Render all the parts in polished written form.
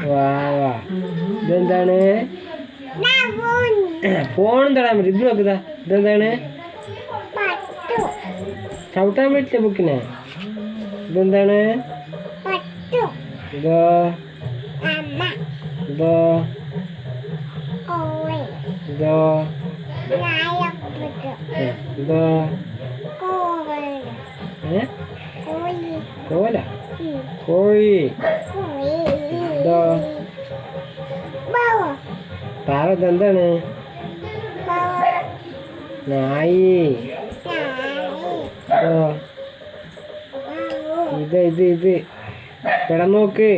വാവ. ഇതെന്താണ്? ഫോൺ തടാൻ പറ്റും. ഇത് നോക്കുതാ. ഇതെന്താണ്? ചവിട്ടാൻ പറ്റില്ല ബുക്കിനെ. ഇതെന്താണ്? ഇതോ ഇതോ ഇതോ ഇതോ കോല കോഴി. ഇതോ താറ. ഇതെന്താണ്? നായി. ഇതോ ഇത് പെടം നോക്ക്.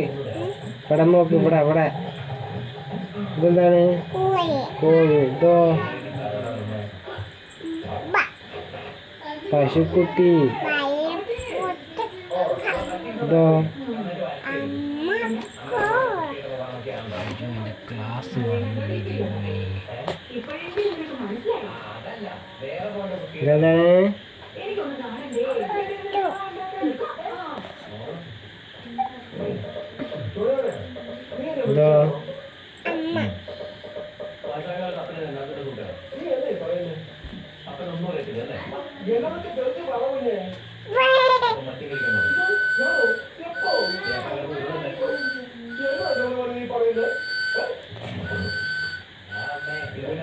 ഇവിടെ ഇവിടെ. ഇതെന്താണ്? കോഴി. ഇതോ പശുക്കുട്ടി. ഇതോ ക്ലാസ്. ഇതെന്താണ്? ഇതോ